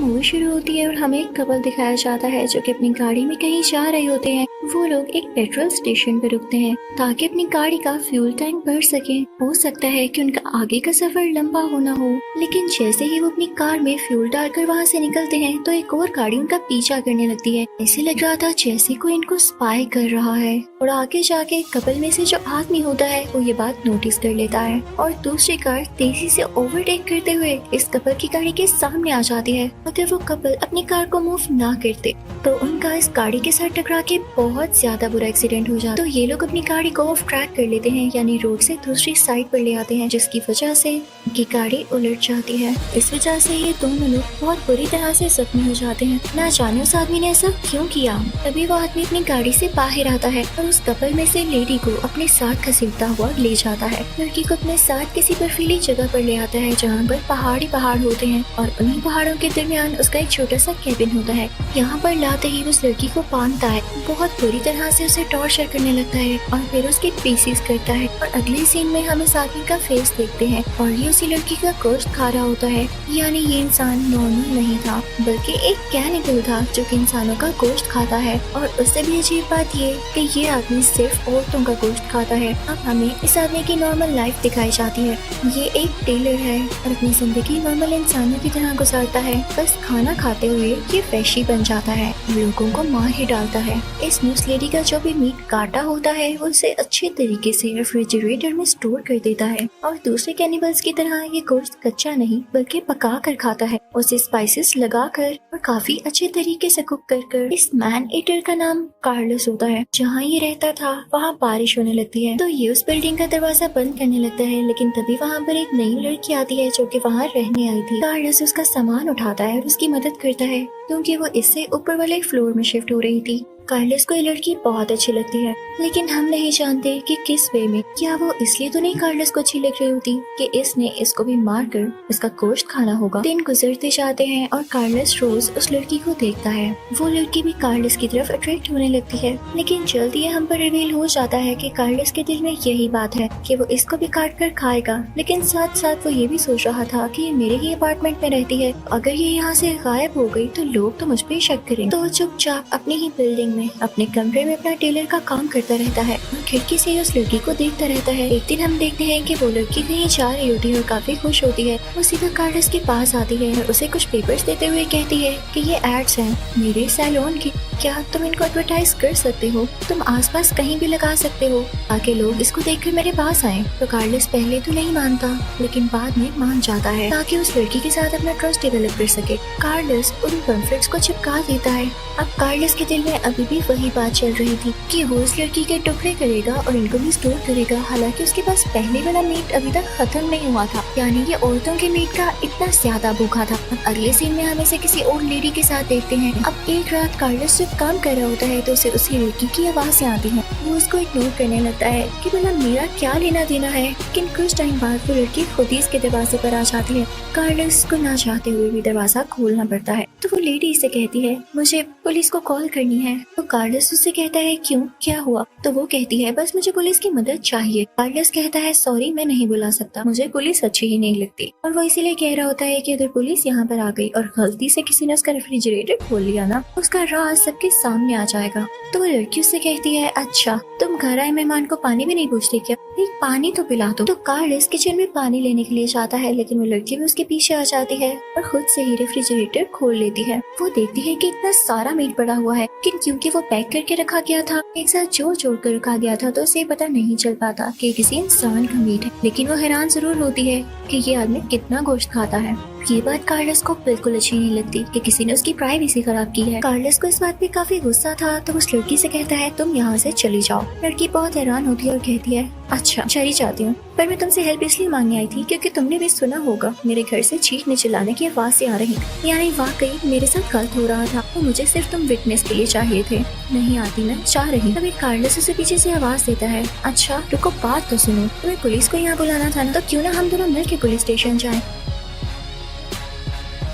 Movie शुरू होती है और हमें एक कपल दिखाया जाता है जो कि अपनी गाड़ी में कहीं जा रहे होते हैं। वो लोग एक पेट्रोल स्टेशन पर रुकते हैं ताकि अपनी गाड़ी का फ्यूल टैंक भर सके। हो सकता है कि उनका आगे का सफर लंबा होना हो, लेकिन जैसे ही वो अपनी कार में फ्यूल डालकर वहाँ से निकलते हैं तो एक और गाड़ी उनका पीछा करने लगती है। ऐसे लग रहा था जैसे कोई इनको स्पाई कर रहा है। और आगे जाके कपल में से जो आदमी होता है वो ये बात नोटिस कर लेता है और दूसरी कार तेजी से ओवरटेक करते हुए इस कपल की गाड़ी के सामने आ जाती है। अगर वो कपल अपनी कार को मूव ना करते तो उनका इस गाड़ी के साथ टकरा के बहुत ज्यादा बुरा एक्सीडेंट हो जाता। तो ये लोग अपनी गाड़ी को ऑफ ट्रैक कर लेते हैं, यानी रोड से दूसरी साइड पर ले आते हैं, जिसकी वजह से उनकी गाड़ी उलट जाती है। इस वजह से ये दोनों लोग बहुत बुरी तरह से जख्मी हो जाते हैं। ना जाने उस आदमी ने ऐसा क्यों किया। तभी वो आदमी अपनी गाड़ी से बाहर आता है और उस कपल में से लेडी को अपने साथ घसीटता हुआ ले जाता है। लड़की को अपने साथ किसी बर्फीली जगह पर ले आता है जहाँ पर पहाड़ी पहाड़ होते हैं और उन्हीं पहाड़ों के दरमियान उसका एक छोटा सा कैबिन होता है। यहाँ पर लाते ही उस लड़की को बांधता है, बहुत बुरी तरह से उसे टॉर्चर करने लगता है और फिर उसके पीसेस करता है। और अगले सीन में हम इस आदमी का फेस देखते हैं और ये उसी लड़की का गोश्त खा रहा होता है। यानी ये इंसान नॉर्मल नहीं था बल्कि एक कैनिबल था जो कि इंसानों का गोश्त खाता है। और उससे भी अजीब बात ये कि ये आदमी सिर्फ औरतों का गोश्त खाता है। अब हमें इस आदमी की नॉर्मल लाइफ दिखाई जाती है। ये एक टेलर है और अपनी जिंदगी नॉर्मल इंसानों की तरह गुजारता है। बस खाना खाते हुए ये वैशी बन जाता है, लोगों को मार ही डालता है। इस न्यूज़ लेडी का जो भी मीट काटा होता है वो उसे अच्छे तरीके से रेफ्रिजरेटर में स्टोर कर देता है और दूसरे कैनिबल्स की तरह ये गोश्त कच्चा नहीं बल्कि पका कर खाता है, उसे स्पाइसेस लगाकर और काफी अच्छे तरीके से कुक कर। इस मैन ईटर का नाम कार्लोस होता है। जहाँ ये रहता था वहाँ बारिश होने लगती है तो ये उस बिल्डिंग का दरवाजा बंद करने लगता है, लेकिन तभी वहाँ पर एक नई लड़की आती है जो कि वहाँ रहने आई थी। कार्लोस उसका सामान उठाता है और उसकी मदद करता है क्योंकि वो इससे ऊपर वाले फ्लोर में शिफ्ट हो रही थी। कार्लोस को ये लड़की बहुत अच्छी लगती है, लेकिन हम नहीं जानते कि किस वे में। क्या वो इसलिए तो नहीं कार्लोस को अच्छी लग रही होती कि इसने इसको भी मारकर इसका गोश्त खाना होगा। दिन गुजरते जाते हैं और कार्लोस रोज उस लड़की को देखता है। वो लड़की भी कार्लोस की तरफ अट्रैक्ट होने लगती है, लेकिन जल्दी ये हम पर रिवील हो जाता है कि कार्लोस के दिल में यही बात है कि वो इसको भी काट कर खाएगा। लेकिन साथ साथ वो ये भी सोच रहा था कि ये मेरे ही अपार्टमेंट में रहती है, अगर ये यहाँ से गायब हो गई तो लोग तो मुझ पे शक करेंगे। तो चुपचाप अपनी ही बिल्डिंग में अपने कमरे में अपना टेलर का काम करता रहता है और खिड़की से उस लड़की को देखता रहता है। एक दिन हम देखते हैं कि वो लड़की कहीं जा रही होती है और काफी खुश होती है। वो सीधा कार्लोस के पास आती है और उसे कुछ पेपर्स देते हुए कहती है कि ये एड्स हैं मेरे सैलून की, क्या तुम इनको एडवर्टाइज कर सकते हो? तुम आसपास कहीं भी लगा सकते हो ताकि लोग इसको देखकर मेरे पास आए। तो कार्लोस पहले तो नहीं मानता, लेकिन बाद में मान जाता है ताकि उस लड़की के साथ अपना ट्रस्ट डेवलप कर सके। कार्लोस उन पम्फलेट्स को चिपका देता है। अब कार्लोस के दिल में अभी भी वही बात चल रही थी कि वो इस लड़की के टुकड़े करेगा और इनको भी स्टोर करेगा, हालांकि उसके पास पहले वाला मीट अभी तक खत्म नहीं हुआ था। यानी ये औरतों के मीट का इतना ज्यादा भूखा था। अब अगले सीन में हम इसे किसी और लेडी के साथ देखते हैं। अब एक रात कार्लोस जब काम कर रहा होता है तो उसे उसी लड़की की आवाज़ें आती हैं। वो उसको इग्नोर करने लगता है कि भला मेरा क्या लेना देना है। लेकिन कुछ टाइम बाद वो लड़की खुद ही इसके दरवाजे पर आ जाती है। कार्लोस को ना चाहते हुए भी दरवाजा खोलना पड़ता है। तो वो लेडी इसे कहती है मुझे पुलिस को कॉल करनी है। तो कार्लोस उससे कहता है क्यों, क्या हुआ? तो वो कहती है बस मुझे पुलिस की मदद चाहिए। कार्लोस कहता है सॉरी मैं नहीं बुला सकता, मुझे पुलिस अच्छी ही नहीं लगती। और वो इसीलिए कह रहा होता है कि अगर पुलिस यहाँ पर आ गई और गलती से किसी ने उसका रेफ्रिजरेटर खोल लिया ना, उसका राज सबके सामने आ जाएगा। तो वो लड़की उससे कहती है अच्छा तुम घर आए मेहमान को पानी भी नहीं पूछते क्या? एक पानी तो पिला दो। तो कार्लोस किचन में पानी लेने के लिए जाता है, लेकिन वो लड़की भी उसके पीछे आ जाती है और खुद से ही रेफ्रिजरेटर खोल लेती है। वो देखती है कि इतना सारा मीट पड़ा हुआ है, लेकिन क्योंकि वो पैक करके रखा गया था, एक साथ जोड़ कर रखा गया था, तो उसे पता नहीं चल पाता कि किसी इंसान का मीट है। लेकिन वो हैरान जरूर होती है कि ये आदमी कितना गोश्त खाता है। ये बात कार्लोस को बिल्कुल अच्छी नहीं लगती कि किसी ने उसकी प्राइवेसी खराब की है। कार्लोस को इस बात पे काफी गुस्सा था, तो उस लड़की से कहता है तुम यहाँ से चली जाओ। लड़की बहुत हैरान होती है और कहती है अच्छा चली जाती हूँ, पर मैं तुमसे हेल्प इसलिए मांगने आई थी क्योंकि तुमने भी सुना होगा मेरे घर से चीखने चिल्लाने की आवाज़ें आ रही, यानी वाकई मेरे साथ गलत हो रहा था। तो मुझे सिर्फ तुम विटनेस के लिए चाहिए थे। नहीं आती मैं चाह रही। तभी कार्लोस उसे पीछे से आवाज देता है अच्छा रुको बात तो सुनो, तुम्हें पुलिस को यहाँ बुलाना था ना, तो क्यों ना हम दोनों मिलकर पुलिस स्टेशन जाएं।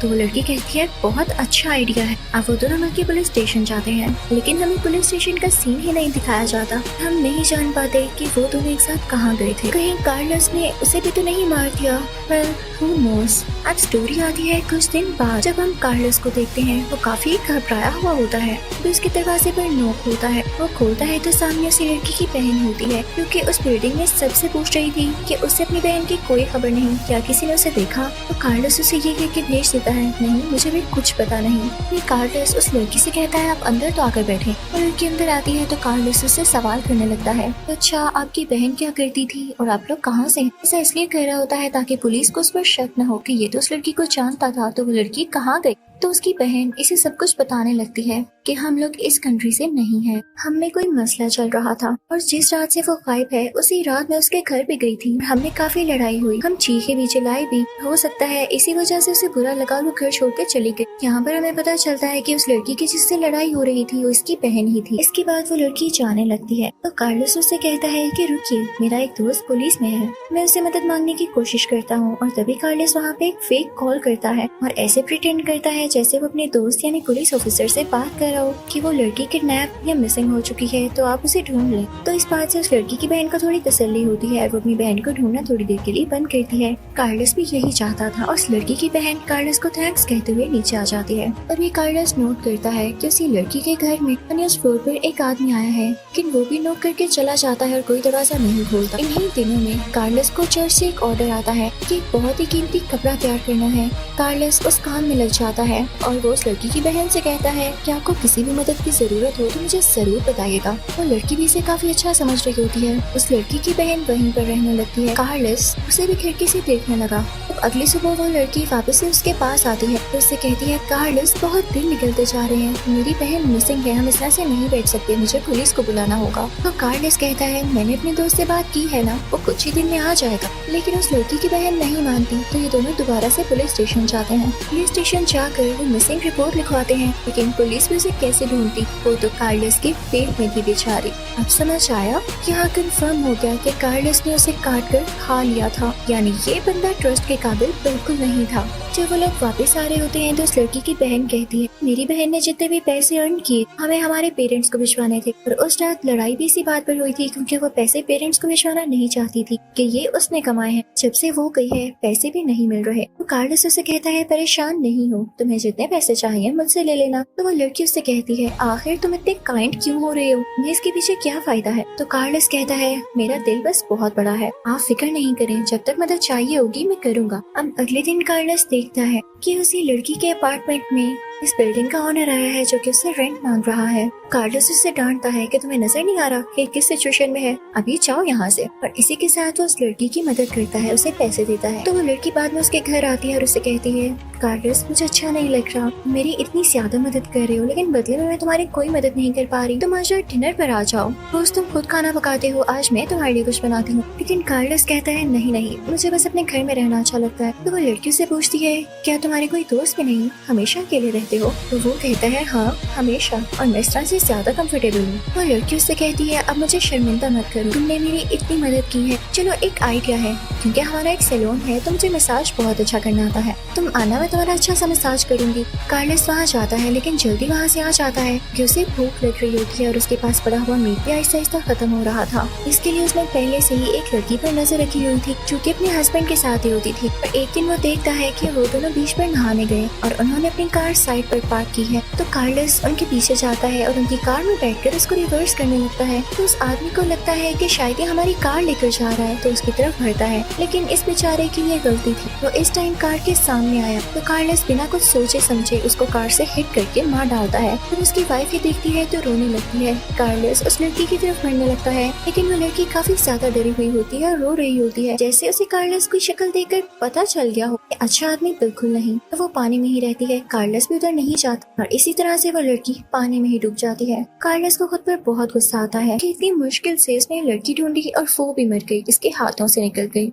तो वो लड़की कहती है बहुत अच्छा आइडिया है। अब वो दोनों मिलकर पुलिस स्टेशन जाते हैं, लेकिन हमें पुलिस स्टेशन का सीन ही नहीं दिखाया जाता। हम नहीं जान पाते कि वो दोनों एक साथ कहाँ गए थे। कहीं कार्लोस ने उसे भी तो नहीं मार दिया। Well, who knows? अब स्टोरी आती है कुछ दिन बाद, जब हम कार्लोस को देखते हैं। वो काफी घबराया हुआ होता है। तो उसके दरवाजे पर नॉक होता है। वो खोलता है तो सामने उसी लड़की की बहन होती है, क्योंकि उस बिल्डिंग में सबसे पूछ रही थी कि उसे अपनी बहन की कोई खबर नहीं, क्या किसी ने उसे देखा। तो कार्लोस उसे ये कह के भेज देता है, नहीं मुझे भी कुछ पता नहीं। ये कार्लोस उस लड़की से कहता है आप अंदर तो आकर बैठे। और लड़की अंदर आती है तो कार्लोस उससे सवाल करने लगता है, तो अच्छा आपकी बहन क्या करती थी और आप लोग कहाँ से? ऐसा इसलिए कह रहा होता है ताकि पुलिस को उस पर शक न हो कि ये तो उस लड़की को जानता था। तो वो लड़की कहाँ गई? तो उसकी बहन इसे सब कुछ बताने लगती है कि हम लोग इस कंट्री से नहीं हैं, हम में कोई मसला चल रहा था और जिस रात से वो गायब है उसी रात मैं उसके घर पे गई थी। हमने काफी लड़ाई हुई, हम चीखे भी चिल्लाए भी। हो सकता है इसी वजह से उसे बुरा लगा, वो घर छोड़ के चली गई। यहाँ पर हमें पता चलता है कि उस लड़की की जिससे लड़ाई हो रही थी वो इसकी बहन ही थी। इसके बाद वो लड़की जाने लगती है तो कार्लोस उससे कहता है कि रुकिए, मेरा एक दोस्त पुलिस में है, मैं उससे मदद मांगने की कोशिश करता हूँ। और तभी कार्लोस वहाँ पे एक फेक कॉल करता है और ऐसे प्रिटेंड करता है जैसे वो अपने दोस्त यानी पुलिस ऑफिसर से बात कर रहा हो कि वो लड़की किडनैप या मिसिंग हो चुकी है, तो आप उसे ढूंढ लें। तो इस बात से उस लड़की की बहन को थोड़ी तसल्ली होती है और वो अपनी बहन को ढूंढना थोड़ी देर के लिए बंद करती है। कार्लोस भी यही चाहता था और उस लड़की की बहन कार्लोस को थैंक्स कहते हुए नीचे आ जाती है। और ये कार्लोस नोट करता है कि उसी लड़की के घर में उस फ्लोर पर एक आदमी आया है, लेकिन वो भी नोट करके चला जाता है और कोई दरवाजा नहीं खोलता। इन्हीं दिनों में कार्लोस को चर्च से एक ऑर्डर आता है कि बहुत ही कीमती कपड़ा तैयार करना है। कार्लोस उस काम में लग जाता है और वो उस लड़की की बहन से कहता है कि आपको किसी भी मदद की जरूरत हो तो मुझे जरूर बताइएगा। वो लड़की भी इसे काफी अच्छा समझ रही होती है। उस लड़की की बहन वहीं पर रहने लगती है। कार्लोस उसे भी खिड़की से देखने लगा। अगली सुबह वो लड़की वापस से उसके पास आती है तो उससे कहती है कार्लोस बहुत दिन निकलते जा रहे हैं, मेरी बहन मिसिंग है, हम इस तरह से नहीं बैठ सकते, मुझे पुलिस को बुलाना होगा। तो कार्लोस कहता है मैंने अपने दोस्त से बात की है ना, वो कुछ ही दिन में आ जाएगा। लेकिन उस लड़की की बहन नहीं मानती तो ये दोनों दोबारा से पुलिस स्टेशन जाते हैं। पुलिस स्टेशन जाकर वो मिसिंग रिपोर्ट लिखवाते हैं, लेकिन पुलिस भी उसे कैसे ढूंढती, वो तो कार्लोस के पेट में थी बेचारी। अब समझ आया, यहाँ कंफर्म हो गया कि कार्लोस ने उसे काट कर खा लिया था, यानी ये बंदा ट्रस्ट के काबिल बिल्कुल नहीं था। जब वो लोग वापस आ रहे होते हैं तो उस लड़की की बहन कहती है मेरी बहन ने जितने भी पैसे अर्न किए हमें हमारे पेरेंट्स को भिजवाने थे। और उस रात लड़ाई भी इसी बात पर हुई थी क्योंकि वो पैसे पेरेंट्स को भिजवाना नहीं चाहती थी कि ये उसने कमाए हैं। जब से वो गई है पैसे भी नहीं मिल रहे। तो कार्लोस उसे कहता है परेशान नहीं हो, तुम्हें जितने पैसे चाहिए मुझसे ले लेना। तो वो लड़की उससे कहती है आखिर तुम इतने काइंड क्यों हो रहे हो, मुझे इसके पीछे क्या फायदा है। तो कार्लोस कहता है मेरा दिल बस बहुत बड़ा है, आप फिक्र नहीं करें, जब तक मदद चाहिए होगी मैं करूँगा। अब अगले दिन कार्लोस देखता है कि उसी लड़की के अपार्टमेंट में इस बिल्डिंग का ओनर आया है जो कि उससे रेंट मांग रहा है। कार्लोस उससे डांटता है कि तुम्हें नजर नहीं आ रहा कि किस सिचुएशन में है, अभी जाओ यहाँ से। और इसी के साथ वो उस लड़की की मदद करता है, उसे पैसे देता है। तो वो लड़की बाद में उसके घर आती है और उसे कहती है कार्लोस मुझे अच्छा नहीं लग रहा, मेरी इतनी ज्यादा मदद कर रहे हो लेकिन बदले में मैं तुम्हारी कोई मदद नहीं कर पा रही, तुम आज डिनर पर आ जाओ, रोज तुम खुद खाना पकाते हो, आज मैं तुम्हारे लिए कुछ बनाती हूँ। लेकिन कार्लोस कहता है नहीं नहीं, मुझे बस अपने घर में रहना अच्छा लगता है। तो वो लड़की से पूछती है क्या तुम्हारे कोई दोस्त भी नहीं, हमेशा अकेले रहते हो? तो वो कहता है हाँ हमेशा, और मैं इस तरह से ज्यादा कंफर्टेबल हूँ। तो लड़की उससे कहती है अब मुझे शर्मिंदा मत करो, तुमने मेरी इतनी मदद की है। चलो एक आइडिया है, क्योंकि हमारा एक सैलून है तो मुझे मसाज बहुत अच्छा करना आता है, तुम आना, मैं तुम्हारा अच्छा सा मसाज करूंगी। कार्लोस वहाँ जाता है लेकिन जल्दी वहाँ से आ जाता है कि उसे भूख लग रही होती है और उसके पास पड़ा हुआ मीट भी आहिस्ता आहिस्ता खत्म हो रहा था। इसके लिए उसने पहले से ही एक लड़की पर नजर रखी हुई थी जो कि अपने हस्बैंड के साथ ही होती थी। पर एक दिन वो देखता है कि वो दोनों बीच पर नहाने गए और उन्होंने अपनी कार साइड पर पार्क की है। तो कार्लोस उनके पीछे जाता है और उनकी कार में बैठकर उसको रिवर्स करने लगता है। तो उस आदमी को लगता है कि शायद ये हमारी कार लेकर जा रहा है, तो उसकी तरफ बढ़ता है, लेकिन इस बेचारे की ये गलती थी, वो इस टाइम कार के सामने आया। तो कार्लोस बिना कुछ सोचे समझे उसको कार से हिट करके मार डालता है। तो उसकी वाइफ ही देखती है तो रोने लगती है। कार्लोस उस लड़की की तरफ बढ़ने लगता है लेकिन वो लड़की काफी ज्यादा डरी हुई होती है और रो रही होती है, जैसे उसे कार्लोस की शक्ल देखकर पता चल गया हो कि अच्छा आदमी बिल्कुल नहीं। तो वो पानी में ही रहती है, कार्लोस भी उधर नहीं जाता और इसी तरह से वो लड़की पानी में ही डूब जाती है। कार्लोस को खुद पर बहुत गुस्सा आता है कि इतनी मुश्किल से इसने लड़की ढूंढी और वो भी मर गई, इसके हाथों से निकल गई।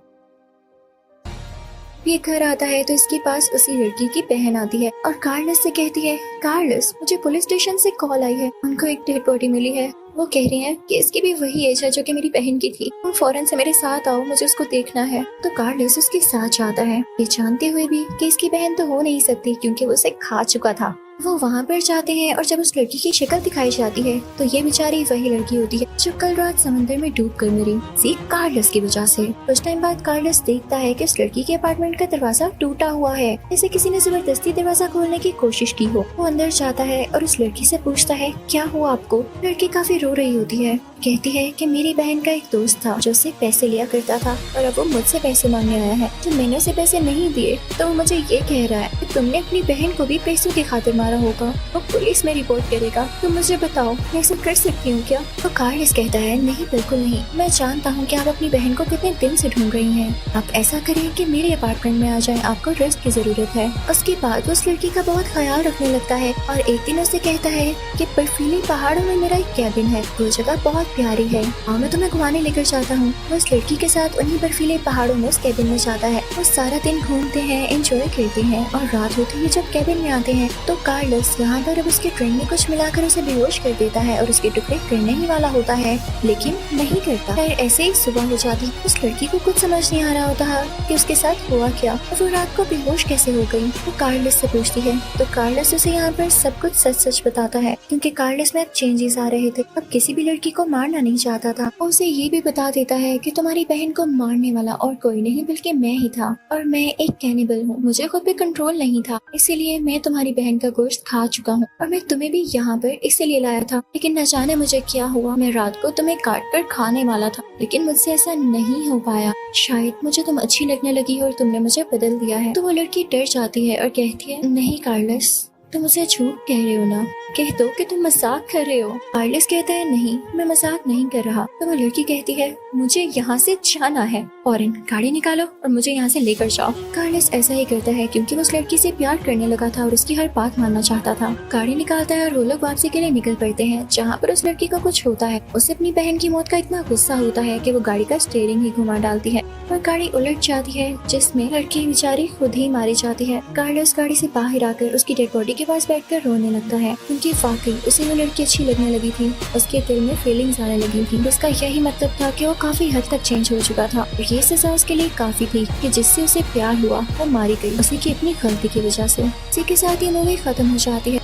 ये घर आता है तो इसके पास उसी लड़की की बहन आती है और कार्लोस से कहती है कार्लोस मुझे पुलिस स्टेशन से कॉल आई है, उनको एक डेड बॉडी मिली है, वो कह रही है कि इसकी भी वही एज है जो कि मेरी बहन की थी, तुम फौरन से मेरे साथ आओ, मुझे उसको देखना है। तो कार्लोस उसके साथ जाता है, ये जानते हुए भी कि इसकी बहन तो हो नहीं सकती क्योंकि वो उसे खा चुका था। वो वहाँ पर जाते हैं और जब उस लड़की की शक्ल दिखाई जाती है तो ये बेचारी वही लड़की होती है जो कल रात समंदर में डूब कर मरी, सिर्फ कार्लोस की वजह से। कुछ टाइम बाद कार्लोस देखता है कि उस लड़की के अपार्टमेंट का दरवाजा टूटा हुआ है, जैसे किसी ने जबरदस्ती दरवाजा खोलने की कोशिश की हो। वो अंदर जाता है और उस लड़की से पूछता है क्या हुआ आपको। लड़की काफी रो रही होती है, कहती है कि मेरी बहन का एक दोस्त था जो उससे पैसे लिया करता था और अब वो मुझसे पैसे मांगने आया है। तो मैंने उसे पैसे नहीं दिए तो वो मुझे ये कह रहा है कि तुमने अपनी बहन को भी पैसों की खातिर मारा होगा, वो पुलिस में रिपोर्ट करेगा। तो मुझे बताओ मैं ऐसा कर सकती हूँ क्या। तो कार्लोस कहता है नहीं बिल्कुल नहीं, मैं जानता हूँ कि आप अपनी बहन को कितने दिन से ढूंढ रही हैं। आप ऐसा करें कि मेरे अपार्टमेंट में आ जाएं, आपको रेस्ट की जरूरत है। उसके बाद उस लड़की का बहुत ख्याल रखने लगता है और एक दिन उसे कहता है कि बर्फीले पहाड़ों में मेरा एक कैबिन है, वो जगह बहुत प्यारी है, हाँ मैं तुम्हें घुमाने लेकर जाता हूँ। वो उस लड़की के साथ उन्हीं बर्फीले पहाड़ों में उस कैबिन में जाता है। वो सारा दिन घूमते हैं, एंजॉय करते हैं और रात होते ही जब कैबिन में आते हैं तो कार्लोस यहाँ पर अब उसके ट्रेन में कुछ मिलाकर उसे बेहोश कर देता है और उसके टुकड़े करने ही वाला होता है, लेकिन नहीं करता। फिर ऐसे ही सुबह हो जाती। उस लड़की को कुछ समझ नहीं आ रहा होता है कि उसके साथ हुआ क्या और वो रात को बेहोश कैसे हो गई। वो कार्लोस से पूछती है तो कार्लोस उसे यहाँ पर सब कुछ सच सच बताता है, क्योंकि कार्लोस में अब चेंजेस आ रहे थे। अब किसी भी लड़की को मारना नहीं चाहता था। उसे ये भी बता देता है कि तुम्हारी बहन को मारने वाला और कोई नहीं बल्कि मैं ही था और मैं एक कैनिबल हूँ, मुझे खुद पे कंट्रोल नहीं था, इसीलिए मैं तुम्हारी बहन का गोश्त खा चुका हूँ और मैं तुम्हें भी यहाँ पर इसीलिए लाया था। लेकिन न जाने मुझे क्या हुआ, मैं रात को तुम्हें काट कर खाने वाला था लेकिन मुझसे ऐसा नहीं हो पाया, शायद मुझे तुम अच्छी लगने लगी और तुमने मुझे बदल दिया है। तो वो लड़की डर जाती है और कहती है नहीं कार्लोस तुम मुझे झूठ कह रहे हो ना, कह दो कि तुम मजाक कर रहे हो। कार्लोस कहता है नहीं मैं मजाक नहीं कर रहा। तो वो लड़की कहती है मुझे यहाँ से जाना है, फौरन गाड़ी निकालो और मुझे यहाँ से लेकर जाओ। कार्लोस ऐसा ही करता है क्योंकि वो उस लड़की से प्यार करने लगा था और उसकी हर बात मानना चाहता था। गाड़ी निकालता है और वो लोग वापसी के लिए निकल पड़ते हैं जहाँ पर उस लड़की को कुछ होता है। उसे अपनी बहन की मौत का इतना गुस्सा होता है कि वो गाड़ी का स्टीयरिंग ही घुमा डालती है और गाड़ी उलट जाती है जिसमें लड़की बेचारी खुद ही मारी जाती है। कार्लोस गाड़ी से बाहर आकर उसकी डेड बॉडी के पास बैठकर रोने लगता है क्योंकि वाकई उसे वो लड़की अच्छी लगने लगी थी, उसके दिल में फीलिंग्स आने लगी थी। इसका यही मतलब था कि वो काफी हद तक चेंज हो चुका था और ये सजा उसके लिए काफी थी कि जिससे उसे प्यार हुआ वो मारी गई उसी की अपनी गलती की वजह से। इसी के साथ ये मूवी खत्म हो जाती है।